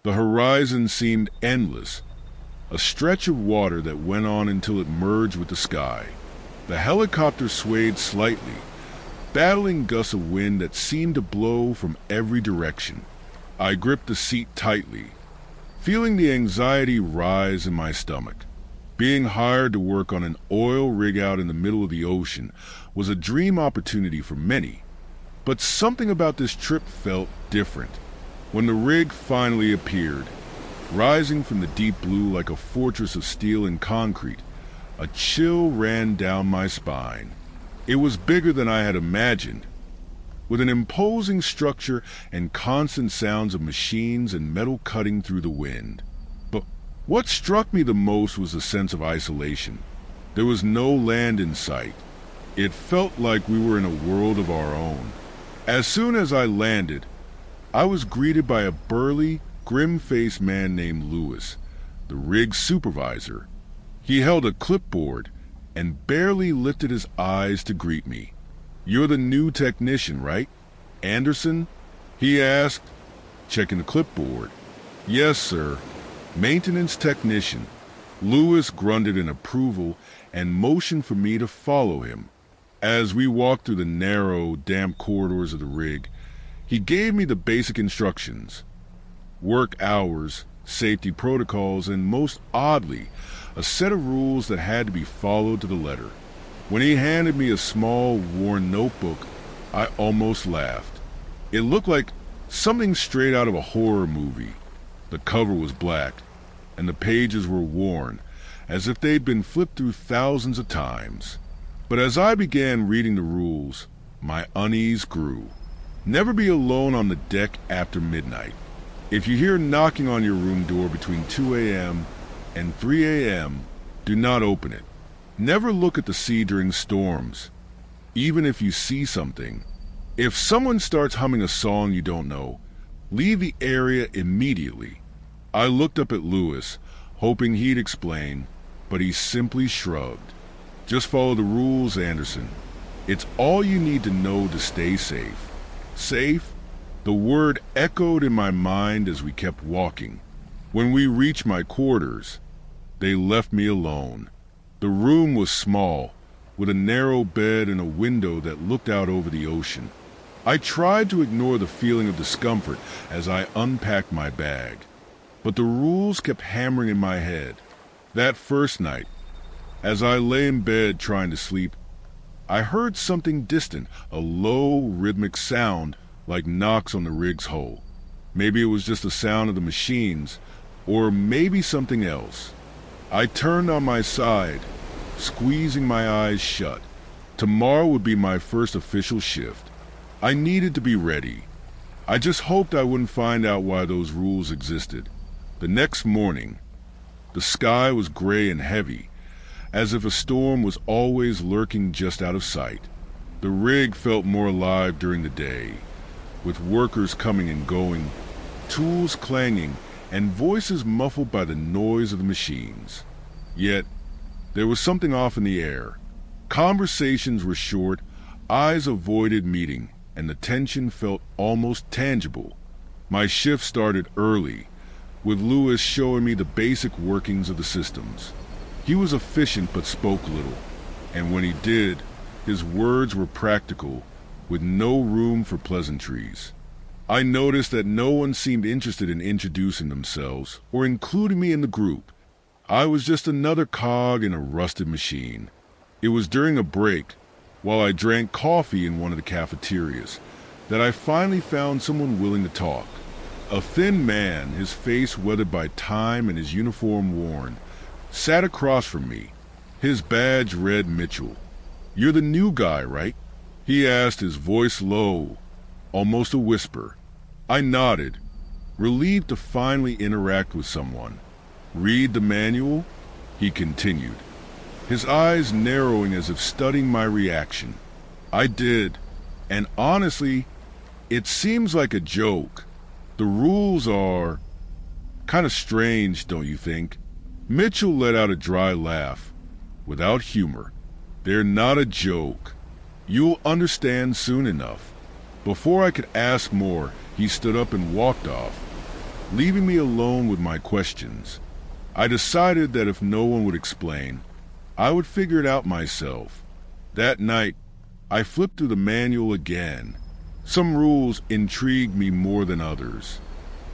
The horizon seemed endless, a stretch of water that went on until it merged with the sky. The helicopter swayed slightly, battling gusts of wind that seemed to blow from every direction. I gripped the seat tightly, feeling the anxiety rise in my stomach. Being hired to work on an oil rig out in the middle of the ocean was a dream opportunity for many, but something about this trip felt different. When the rig finally appeared, rising from the deep blue like a fortress of steel and concrete, a chill ran down my spine. It was bigger than I had imagined, with an imposing structure and constant sounds of machines and metal cutting through the wind. But what struck me the most was the sense of isolation. There was no land in sight. It felt like we were in a world of our own. As soon as I landed, I was greeted by a burly, grim-faced man named Lewis, the rig's supervisor. He held a clipboard and barely lifted his eyes to greet me. "You're the new technician, right? Anderson?" he asked, checking the clipboard. "Yes, sir. Maintenance technician." Lewis grunted in approval and motioned for me to follow him. As we walked through the narrow, damp corridors of the rig, he gave me the basic instructions: work hours, safety protocols, and most oddly, a set of rules that had to be followed to the letter. When he handed me a small, worn notebook, I almost laughed. It looked like something straight out of a horror movie. The cover was black, and the pages were worn, as if they'd been flipped through thousands of times. But as I began reading the rules, my unease grew. Never be alone on the deck after midnight. If you hear knocking on your room door between 2 a.m. and 3 a.m., do not open it. Never look at the sea during storms, even if you see something. If someone starts humming a song you don't know, leave the area immediately. I looked up at Lewis, hoping he'd explain, but he simply shrugged. "Just follow the rules, Anderson. It's all you need to know to stay safe." Safe? The word echoed in my mind as we kept walking. When we reached my quarters, they left me alone. The room was small, with a narrow bed and a window that looked out over the ocean. I tried to ignore the feeling of discomfort as I unpacked my bag, but the rules kept hammering in my head. That first night, as I lay in bed trying to sleep, I heard something distant, a low, rhythmic sound like knocks on the rig's hull. Maybe it was just the sound of the machines, or maybe something else. I turned on my side, squeezing my eyes shut. Tomorrow would be my first official shift. I needed to be ready. I just hoped I wouldn't find out why those rules existed. The next morning, the sky was gray and heavy, as if a storm was always lurking just out of sight. The rig felt more alive during the day, with workers coming and going, tools clanging, and voices muffled by the noise of the machines. Yet, there was something off in the air. Conversations were short, eyes avoided meeting, and the tension felt almost tangible. My shift started early, with Lewis showing me the basic workings of the systems. He was efficient but spoke little, and when he did, his words were practical, with no room for pleasantries. I noticed that no one seemed interested in introducing themselves or including me in the group. I was just another cog in a rusted machine. It was during a break, while I drank coffee in one of the cafeterias, that I finally found someone willing to talk. A thin man, his face weathered by time and his uniform worn, sat across from me. His badge read Mitchell. "You're the new guy, right?" he asked, his voice low, almost a whisper. I nodded, relieved to finally interact with someone. "Read the manual?" he continued, his eyes narrowing as if studying my reaction. I did, and honestly, it seems like a joke. The rules are kind of strange, don't you think? Mitchell let out a dry laugh, without humor. "They're not a joke. You'll understand soon enough." Before I could ask more, he stood up and walked off, leaving me alone with my questions. I decided that if no one would explain, I would figure it out myself. That night, I flipped through the manual again. Some rules intrigued me more than others.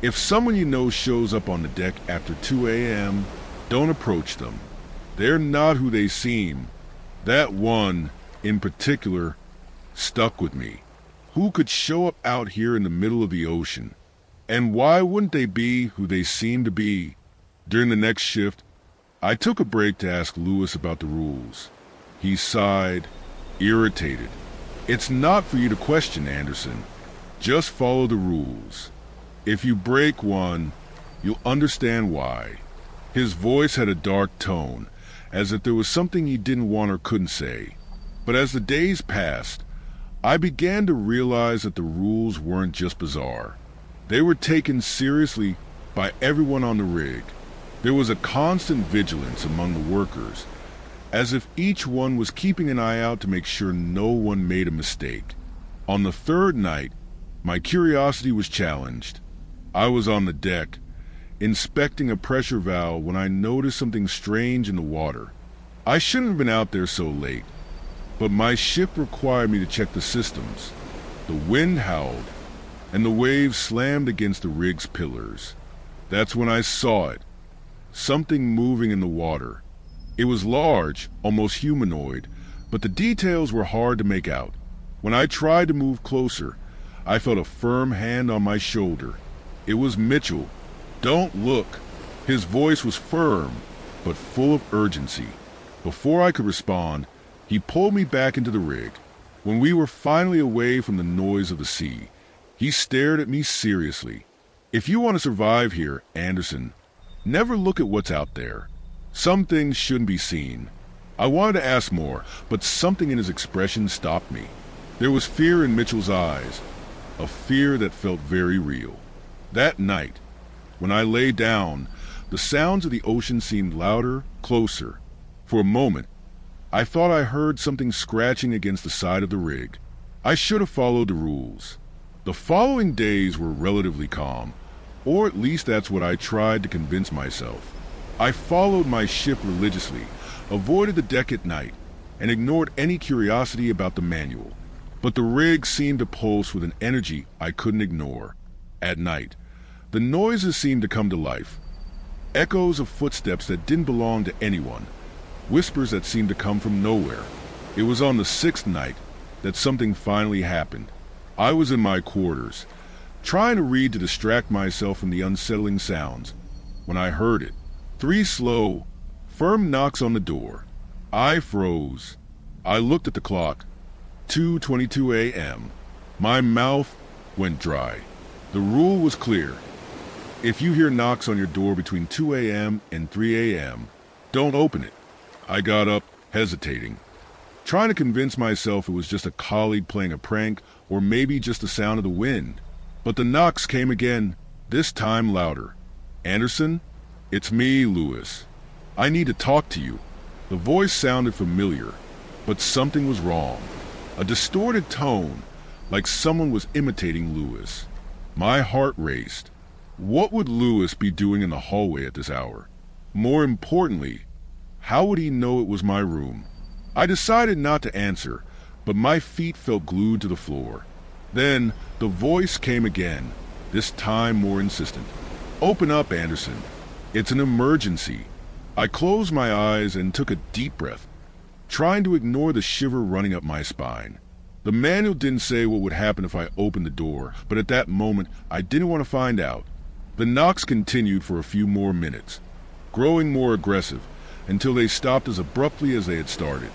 If someone you know shows up on the deck after 2 a.m., don't approach them. They're not who they seem. That one, in particular, stuck with me. Who could show up out here in the middle of the ocean? And why wouldn't they be who they seem to be? During the next shift, I took a break to ask Lewis about the rules. He sighed, irritated. It's not for you to question, Anderson. Just follow the rules. If you break one, you'll understand why. His voice had a dark tone, as if there was something he didn't want or couldn't say. But as the days passed, I began to realize that the rules weren't just bizarre. They were taken seriously by everyone on the rig. There was a constant vigilance among the workers, as if each one was keeping an eye out to make sure no one made a mistake. On the third night, my curiosity was challenged. I was on the deck, inspecting a pressure valve when I noticed something strange in the water. I shouldn't have been out there so late, but my ship required me to check the systems. The wind howled, and the waves slammed against the rig's pillars. That's when I saw it. Something moving in the water. It was large, almost humanoid, but the details were hard to make out. When I tried to move closer, I felt a firm hand on my shoulder. It was Mitchell. Don't look. His voice was firm, but full of urgency. Before I could respond, he pulled me back into the rig. When we were finally away from the noise of the sea, he stared at me seriously. If you want to survive here, Anderson, never look at what's out there. Some things shouldn't be seen. I wanted to ask more, but something in his expression stopped me. There was fear in Mitchell's eyes, a fear that felt very real. That night, when I lay down, the sounds of the ocean seemed louder, closer. For a moment, I thought I heard something scratching against the side of the rig. I should have followed the rules. The following days were relatively calm, or at least that's what I tried to convince myself. I followed my ship religiously, avoided the deck at night, and ignored any curiosity about the manual. But the rig seemed to pulse with an energy I couldn't ignore. At night, the noises seemed to come to life. Echoes of footsteps that didn't belong to anyone. Whispers that seemed to come from nowhere. It was on the 6th night that something finally happened. I was in my quarters, trying to read to distract myself from the unsettling sounds, when I heard it. 3 slow, firm knocks on the door. I froze. I looked at the clock. 2:22 a.m. My mouth went dry. The rule was clear. If you hear knocks on your door between 2 a.m. and 3 a.m., don't open it. I got up, hesitating, trying to convince myself it was just a colleague playing a prank or maybe just the sound of the wind. But the knocks came again, this time louder. Anderson? It's me, Lewis. I need to talk to you. The voice sounded familiar, but something was wrong. A distorted tone, like someone was imitating Lewis. My heart raced. What would Lewis be doing in the hallway at this hour? More importantly, how would he know it was my room? I decided not to answer, but my feet felt glued to the floor. Then the voice came again, this time more insistent. Open up, Anderson. It's an emergency. I closed my eyes and took a deep breath, trying to ignore the shiver running up my spine. The manual didn't say what would happen if I opened the door, but at that moment, I didn't want to find out. The knocks continued for a few more minutes, growing more aggressive, until they stopped as abruptly as they had started.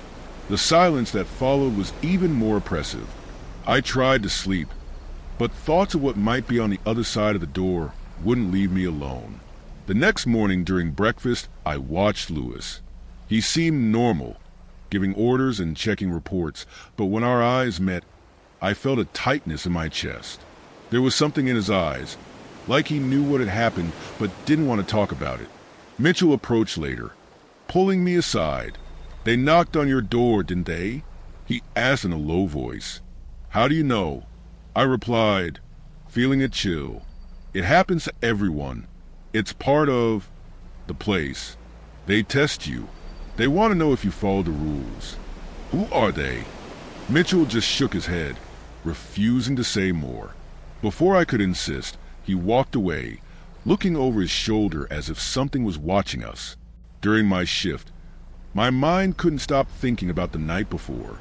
The silence that followed was even more oppressive. I tried to sleep, but thoughts of what might be on the other side of the door wouldn't leave me alone. The next morning during breakfast, I watched Lewis. He seemed normal, giving orders and checking reports, but when our eyes met, I felt a tightness in my chest. There was something in his eyes, like he knew what had happened but didn't want to talk about it. Mitchell approached later, pulling me aside. They knocked on your door, didn't they? He asked in a low voice. How do you know? I replied, feeling a chill. It happens to everyone. It's part of the place. They test you. They want to know if you follow the rules. Who are they? Mitchell just shook his head, refusing to say more. Before I could insist, he walked away, looking over his shoulder as if something was watching us. During my shift, my mind couldn't stop thinking about the night before.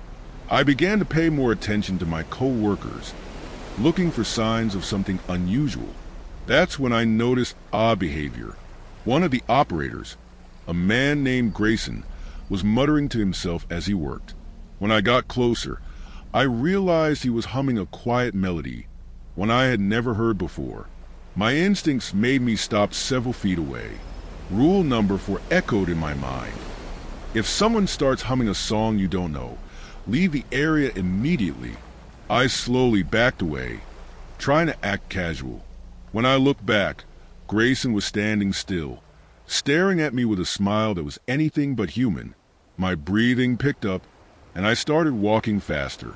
I began to pay more attention to my co-workers, looking for signs of something unusual. That's when I noticed odd behavior. One of the operators, a man named Grayson, was muttering to himself as he worked. When I got closer, I realized he was humming a quiet melody, one I had never heard before. My instincts made me stop several feet away. Rule number 4 echoed in my mind. If someone starts humming a song you don't know, leave the area immediately. I slowly backed away, trying to act casual. When I looked back, Grayson was standing still, staring at me with a smile that was anything but human. My breathing picked up, and I started walking faster.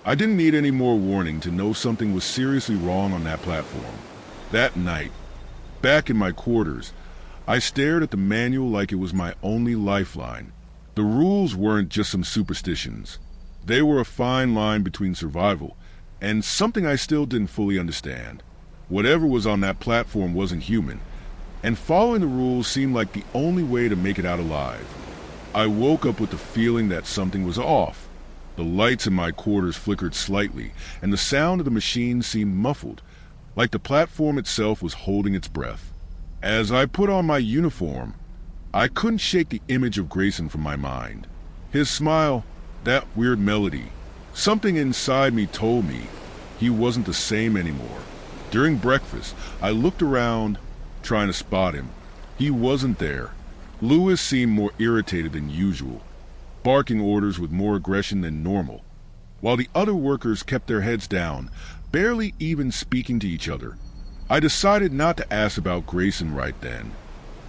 I didn't need any more warning to know something was seriously wrong on that platform. That night, back in my quarters, I stared at the manual like it was my only lifeline. The rules weren't just some superstitions. They were a fine line between survival and something I still didn't fully understand. Whatever was on that platform wasn't human, and following the rules seemed like the only way to make it out alive. I woke up with the feeling that something was off. The lights in my quarters flickered slightly, and the sound of the machine seemed muffled, like the platform itself was holding its breath. As I put on my uniform, I couldn't shake the image of Grayson from my mind. His smile, that weird melody, something inside me told me he wasn't the same anymore. During breakfast, I looked around, trying to spot him. He wasn't there. Lewis seemed more irritated than usual, barking orders with more aggression than normal, while the other workers kept their heads down, barely even speaking to each other. I decided not to ask about Grayson right then.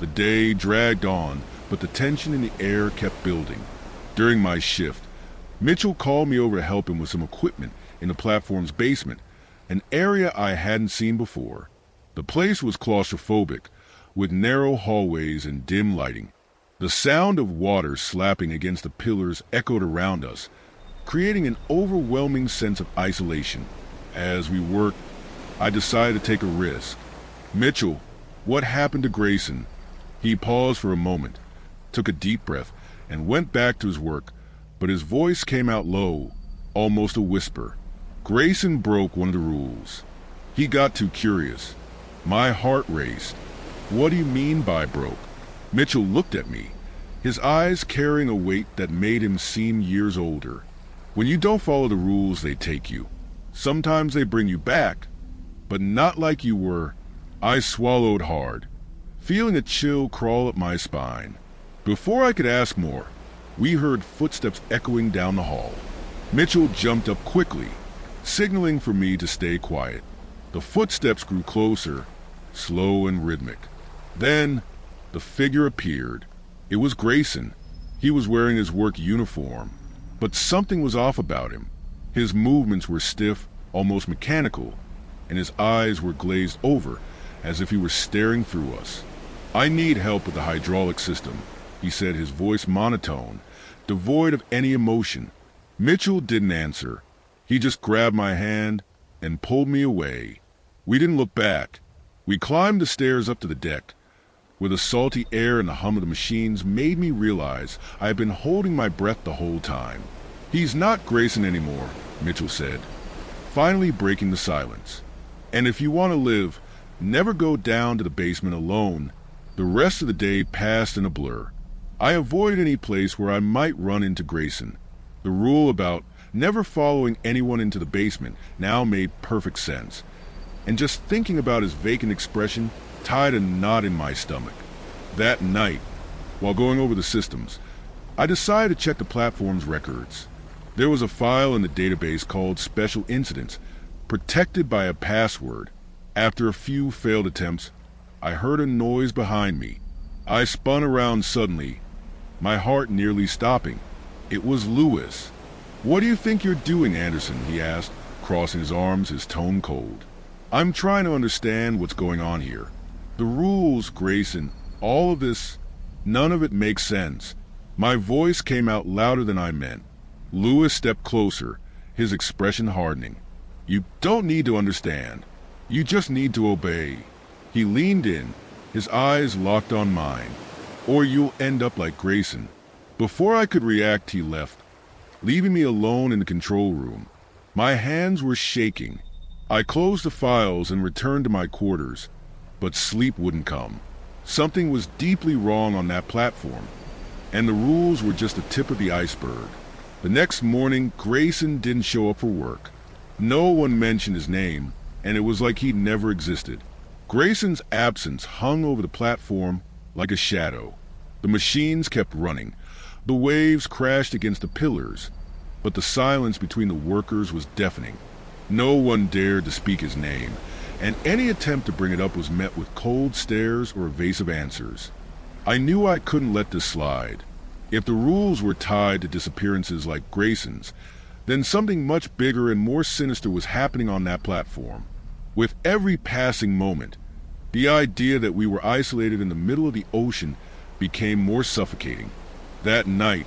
The day dragged on, but the tension in the air kept building. During my shift, Mitchell called me over to help him with some equipment in the platform's basement, an area I hadn't seen before. The place was claustrophobic, with narrow hallways and dim lighting. The sound of water slapping against the pillars echoed around us, creating an overwhelming sense of isolation. As we worked, I decided to take a risk. "Mitchell, what happened to Grayson?" He paused for a moment, took a deep breath, and went back to his work, but his voice came out low, almost a whisper. "Grayson broke one of the rules. He got too curious." My heart raced. "What do you mean by broke?" Mitchell looked at me, his eyes carrying a weight that made him seem years older. "When you don't follow the rules, they take you. Sometimes they bring you back, but not like you were." I swallowed hard, feeling a chill crawl up my spine. Before I could ask more, we heard footsteps echoing down the hall. Mitchell jumped up quickly, signaling for me to stay quiet. The footsteps grew closer, slow and rhythmic. Then, the figure appeared. It was Grayson. He was wearing his work uniform, but something was off about him. His movements were stiff, almost mechanical, and his eyes were glazed over, as if he were staring through us. "I need help with the hydraulic system," he said, his voice monotone, devoid of any emotion. Mitchell didn't answer. He just grabbed my hand and pulled me away. We didn't look back. We climbed the stairs up to the deck, where the salty air and the hum of the machines made me realize I had been holding my breath the whole time. "He's not Grayson anymore," Mitchell said, finally breaking the silence. "And if you want to live, never go down to the basement alone." The rest of the day passed in a blur. I avoided any place where I might run into Grayson. The rule about never following anyone into the basement now made perfect sense, and just thinking about his vacant expression tied a knot in my stomach. That night, while going over the systems, I decided to check the platform's records. There was a file in the database called Special Incidents, protected by a password. After a few failed attempts, I heard a noise behind me. I spun around suddenly, my heart nearly stopping. It was Lewis. "What do you think you're doing, Anderson?" he asked, crossing his arms, his tone cold. I'm trying to understand what's going on here. The rules, Grayson, all of this, none of it makes sense. My voice came out louder than I meant. Lewis stepped closer, his expression hardening. You don't need to understand. You just need to obey. He leaned in, his eyes locked on mine. Or you'll end up like Grayson. Before I could react, he left, leaving me alone in the control room. My hands were shaking. I closed the files and returned to my quarters, but sleep wouldn't come. Something was deeply wrong on that platform, and the rules were just the tip of the iceberg. The next morning, Grayson didn't show up for work. No one mentioned his name, and it was like he'd never existed. Grayson's absence hung over the platform like a shadow. The machines kept running. The waves crashed against the pillars, but the silence between the workers was deafening. No one dared to speak his name, and any attempt to bring it up was met with cold stares or evasive answers. I knew I couldn't let this slide. If the rules were tied to disappearances like Grayson's, then something much bigger and more sinister was happening on that platform. With every passing moment, the idea that we were isolated in the middle of the ocean became more suffocating. That night,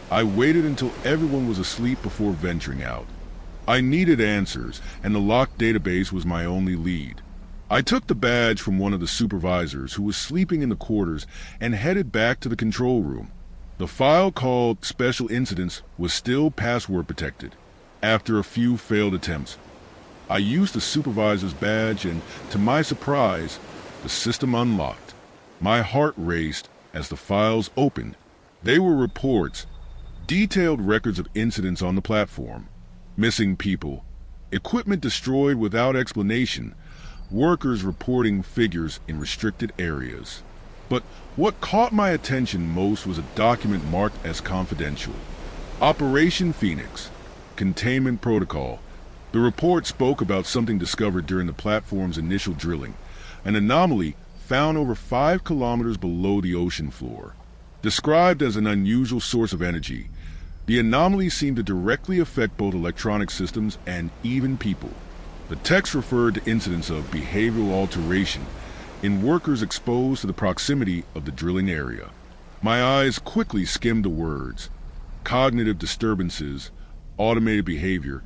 I waited until everyone was asleep before venturing out. I needed answers, and the locked database was my only lead. I took the badge from one of the supervisors who was sleeping in the quarters and headed back to the control room. The file called Special Incidents was still password protected. After a few failed attempts, I used the supervisor's badge and, to my surprise, the system unlocked. My heart raced as the files opened. They were reports, detailed records of incidents on the platform. Missing people, equipment destroyed without explanation, workers reporting figures in restricted areas. But what caught my attention most was a document marked as confidential. Operation Phoenix, Containment Protocol. The report spoke about something discovered during the platform's initial drilling, an anomaly found over 5 kilometers below the ocean floor. Described as an unusual source of energy, the anomaly seemed to directly affect both electronic systems and even people. The text referred to incidents of behavioral alteration in workers exposed to the proximity of the drilling area. My eyes quickly skimmed the words: cognitive disturbances, automated behavior,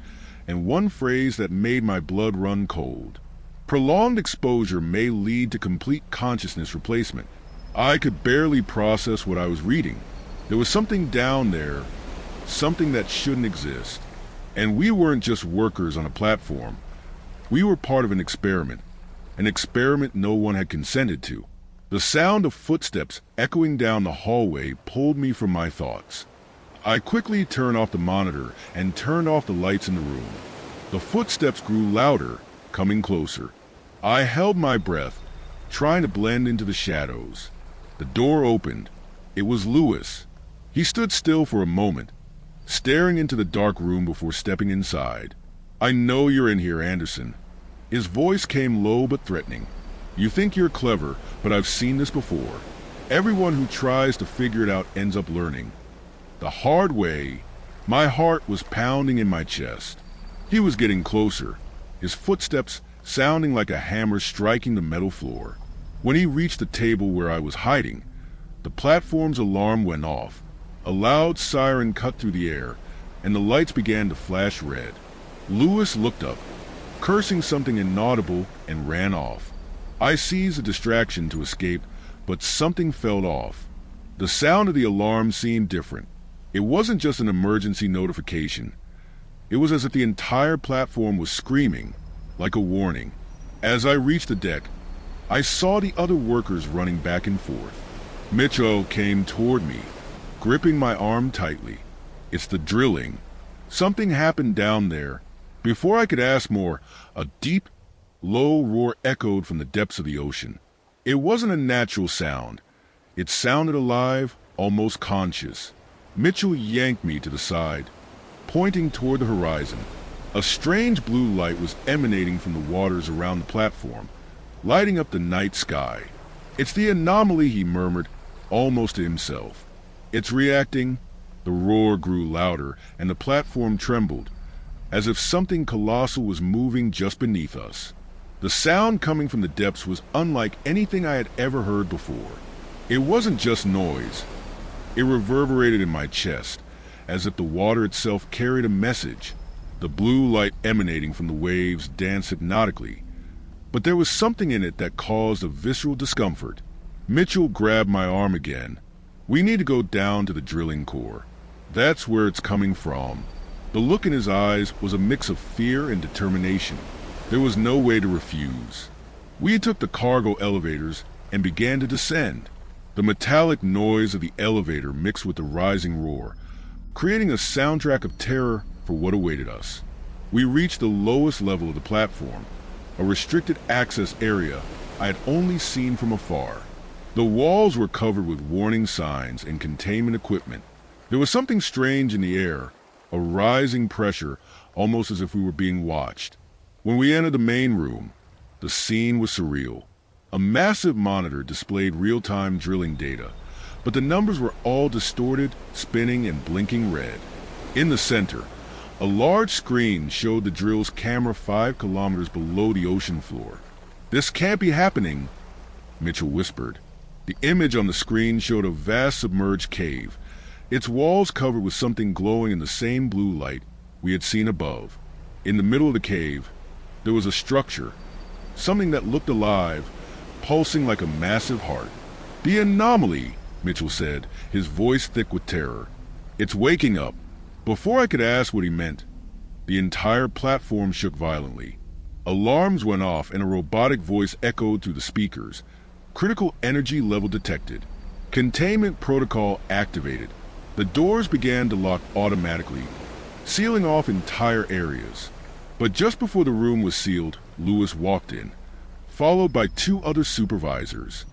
and one phrase that made my blood run cold. Prolonged exposure may lead to complete consciousness replacement. I could barely process what I was reading. There was something down there, something that shouldn't exist. And we weren't just workers on a platform. We were part of an experiment no one had consented to. The sound of footsteps echoing down the hallway pulled me from my thoughts. I quickly turned off the monitor and turned off the lights in the room. The footsteps grew louder, coming closer. I held my breath, trying to blend into the shadows. The door opened. It was Lewis. He stood still for a moment, staring into the dark room before stepping inside. "I know you're in here, Anderson." His voice came low but threatening. "You think you're clever, but I've seen this before. Everyone who tries to figure it out ends up learning the hard way." My heart was pounding in my chest. He was getting closer, his footsteps sounding like a hammer striking the metal floor. When he reached the table where I was hiding, the platform's alarm went off. A loud siren cut through the air, and the lights began to flash red. Lewis looked up, cursing something inaudible, and ran off. I seized a distraction to escape, but something fell off. The sound of the alarm seemed different. It wasn't just an emergency notification. It was as if the entire platform was screaming, like a warning. As I reached the deck, I saw the other workers running back and forth. Mitchell came toward me, gripping my arm tightly. "It's the drilling. Something happened down there." Before I could ask more, a deep, low roar echoed from the depths of the ocean. It wasn't a natural sound. It sounded alive, almost conscious. Mitchell yanked me to the side, pointing toward the horizon. A strange blue light was emanating from the waters around the platform, lighting up the night sky. "It's the anomaly," he murmured, almost to himself. "It's reacting." The roar grew louder, and the platform trembled, as if something colossal was moving just beneath us. The sound coming from the depths was unlike anything I had ever heard before. It wasn't just noise. It reverberated in my chest, as if the water itself carried a message. The blue light emanating from the waves danced hypnotically, but there was something in it that caused a visceral discomfort. Mitchell grabbed my arm again. We need to go down to the drilling core. That's where it's coming from. The look in his eyes was a mix of fear and determination. There was no way to refuse. We took the cargo elevators and began to descend. The metallic noise of the elevator mixed with the rising roar, creating a soundtrack of terror for what awaited us. We reached the lowest level of the platform, a restricted access area I had only seen from afar. The walls were covered with warning signs and containment equipment. There was something strange in the air, a rising pressure, almost as if we were being watched. When we entered the main room, the scene was surreal. A massive monitor displayed real-time drilling data, but the numbers were all distorted, spinning, and blinking red. In the center, a large screen showed the drill's camera 5 kilometers below the ocean floor. "This can't be happening," Mitchell whispered. The image on the screen showed a vast submerged cave, its walls covered with something glowing in the same blue light we had seen above. In the middle of the cave, there was a structure, something that looked alive, pulsing like a massive heart. "The anomaly," Mitchell said, his voice thick with terror. "It's waking up." Before I could ask what he meant, the entire platform shook violently. Alarms went off and a robotic voice echoed through the speakers. "Critical energy level detected. Containment protocol activated." The doors began to lock automatically, sealing off entire areas. But just before the room was sealed, Lewis walked in, followed by 2 other supervisors.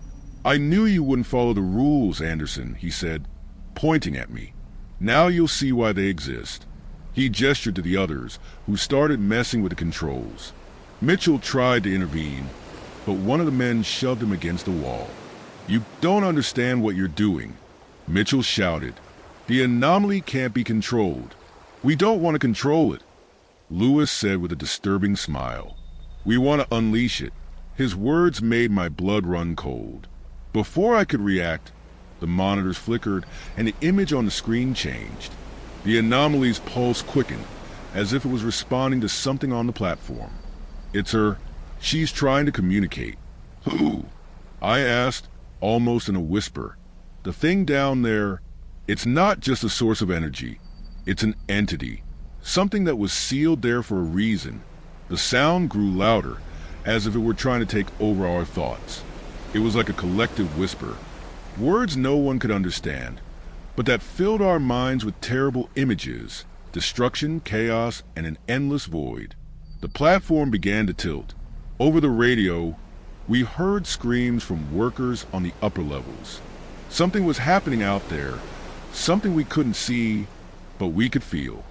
"I knew you wouldn't follow the rules, Anderson," he said, pointing at me. "Now you'll see why they exist." He gestured to the others, who started messing with the controls. Mitchell tried to intervene, but one of the men shoved him against the wall. "You don't understand what you're doing," Mitchell shouted. "The anomaly can't be controlled. We don't want to control it," Lewis said with a disturbing smile. "We want to unleash it." His words made my blood run cold. Before I could react, the monitors flickered and the image on the screen changed. The anomaly's pulse quickened, as if it was responding to something on the platform. "It's her. She's trying to communicate." "Who?" I asked, almost in a whisper. "The thing down there, it's not just a source of energy. It's an entity, something that was sealed there for a reason." The sound grew louder, as if it were trying to take over our thoughts. It was like a collective whisper, words no one could understand, but that filled our minds with terrible images, destruction, chaos, and an endless void. The platform began to tilt. Over the radio, we heard screams from workers on the upper levels. Something was happening out there, something we couldn't see, but we could feel.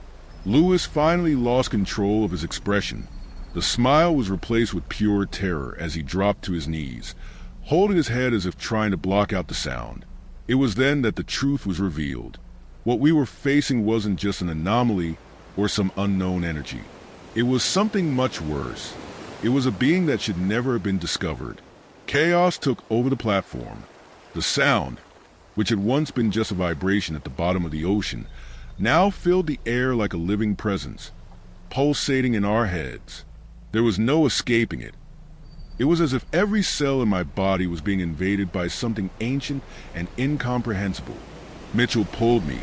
Lewis finally lost control of his expression. The smile was replaced with pure terror as he dropped to his knees, holding his head as if trying to block out the sound. It was then that the truth was revealed. What we were facing wasn't just an anomaly or some unknown energy. It was something much worse. It was a being that should never have been discovered. Chaos took over the platform. The sound, which had once been just a vibration at the bottom of the ocean, now filled the air like a living presence, pulsating in our heads. There was no escaping it. It was as if every cell in my body was being invaded by something ancient and incomprehensible. Mitchell pulled me,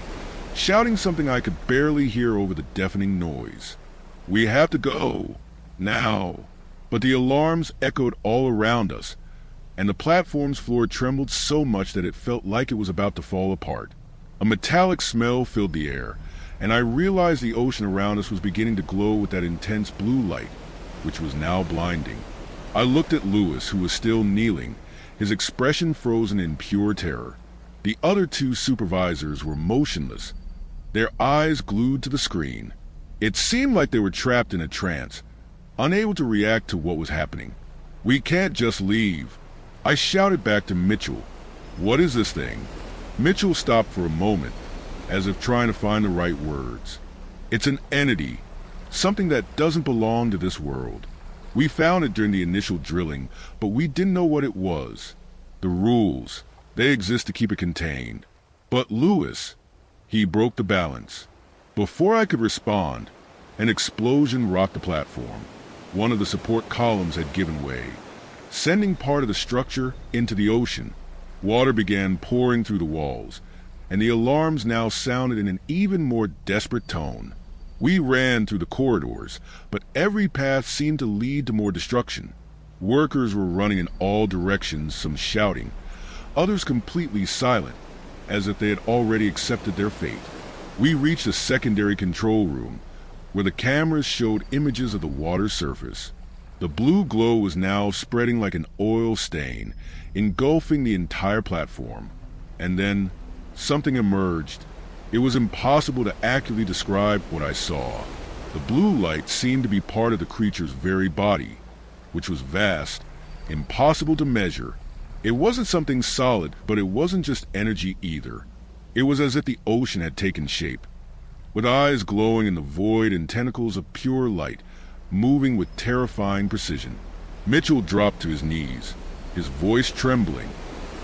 shouting something I could barely hear over the deafening noise. "We have to go. Now." But the alarms echoed all around us, and the platform's floor trembled so much that it felt like it was about to fall apart. A metallic smell filled the air, and I realized the ocean around us was beginning to glow with that intense blue light, which was now blinding. I looked at Lewis, who was still kneeling, his expression frozen in pure terror. The other 2 supervisors were motionless, their eyes glued to the screen. It seemed like they were trapped in a trance, unable to react to what was happening. "We can't just leave," I shouted back to Mitchell. "What is this thing?" Mitchell stopped for a moment, as if trying to find the right words. "It's an entity, something that doesn't belong to this world. We found it during the initial drilling, but we didn't know what it was. The rules, they exist to keep it contained. But Lewis, he broke the balance. Before I could respond, an explosion rocked the platform. One of the support columns had given way, sending part of the structure into the ocean. Water began pouring through the walls, and the alarms now sounded in an even more desperate tone. We ran through the corridors, but every path seemed to lead to more destruction. Workers were running in all directions, some shouting, others completely silent, as if they had already accepted their fate. We reached a secondary control room, where the cameras showed images of the water's surface. The blue glow was now spreading like an oil stain, engulfing the entire platform. And then, something emerged. It was impossible to accurately describe what I saw. The blue light seemed to be part of the creature's very body, which was vast, impossible to measure. It wasn't something solid, but it wasn't just energy either. It was as if the ocean had taken shape, with eyes glowing in the void and tentacles of pure light, moving with terrifying precision. Mitchell dropped to his knees, his voice trembling.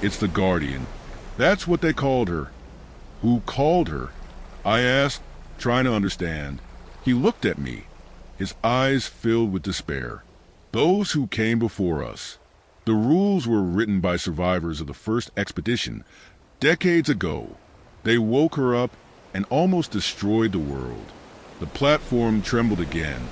"It's the Guardian. That's what they called her." "Who called her?" I asked, trying to understand. He looked at me, his eyes filled with despair. "Those who came before us. The rules were written by survivors of the first expedition, decades ago. They woke her up and almost destroyed the world." The platform trembled again,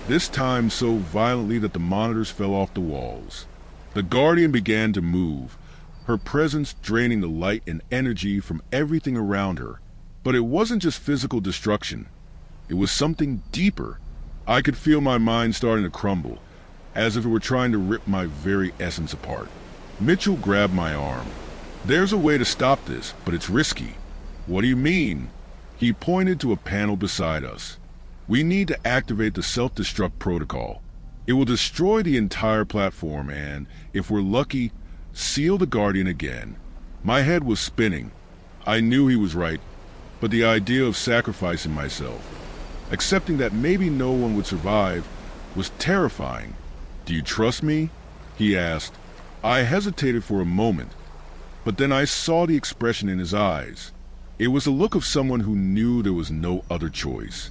this time so violently that the monitors fell off the walls. The Guardian began to move, her presence draining the light and energy from everything around her. But it wasn't just physical destruction. It was something deeper. I could feel my mind starting to crumble, as if it were trying to rip my very essence apart. Mitchell grabbed my arm. "There's a way to stop this, but it's risky." "What do you mean?" He pointed to a panel beside us. "We need to activate the self-destruct protocol. It will destroy the entire platform and, if we're lucky, seal the Guardian again." My head was spinning. I knew he was right, but the idea of sacrificing myself, accepting that maybe no one would survive, was terrifying. "Do you trust me?" he asked. I hesitated for a moment, but then I saw the expression in his eyes. It was the look of someone who knew there was no other choice.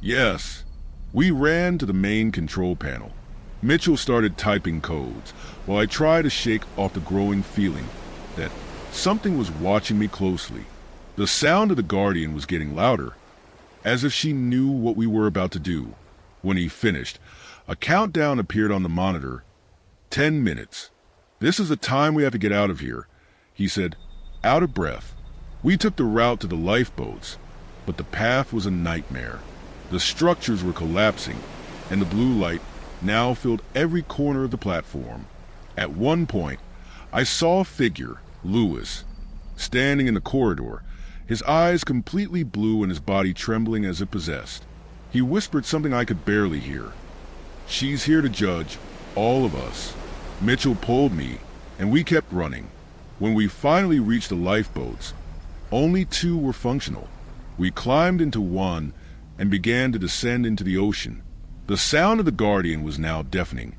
"Yes." We ran to the main control panel. Mitchell started typing codes, while I tried to shake off the growing feeling that something was watching me closely. The sound of the Guardian was getting louder, as if she knew what we were about to do. When he finished, a countdown appeared on the monitor. 10 minutes. "This is the time we have to get out of here," he said, out of breath. We took the route to the lifeboats, but the path was a nightmare. The structures were collapsing, and the blue light now filled every corner of the platform. At one point, I saw a figure, Lewis, standing in the corridor, his eyes completely blue and his body trembling as if possessed. He whispered something I could barely hear. "She's here to judge all of us." Mitchell pulled me, and we kept running. When we finally reached the lifeboats, only 2 were functional. We climbed into one and began to descend into the ocean. The sound of the Guardian was now deafening,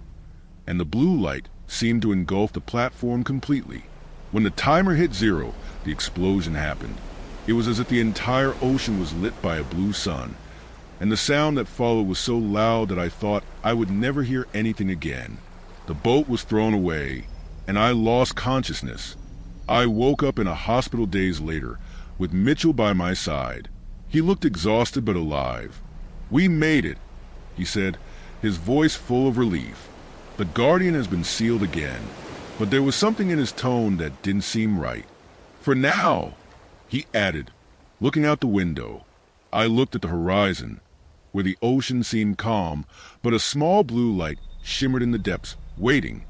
and the blue light seemed to engulf the platform completely. When the timer hit 0, the explosion happened. It was as if the entire ocean was lit by a blue sun, and the sound that followed was so loud that I thought I would never hear anything again. The boat was thrown away, and I lost consciousness. I woke up in a hospital days later, with Mitchell by my side. He looked exhausted but alive. "We made it," he said, his voice full of relief. "The Guardian has been sealed again." But there was something in his tone that didn't seem right. "For now," he added, looking out the window. I looked at the horizon, where the ocean seemed calm, but a small blue light shimmered in the depths, waiting.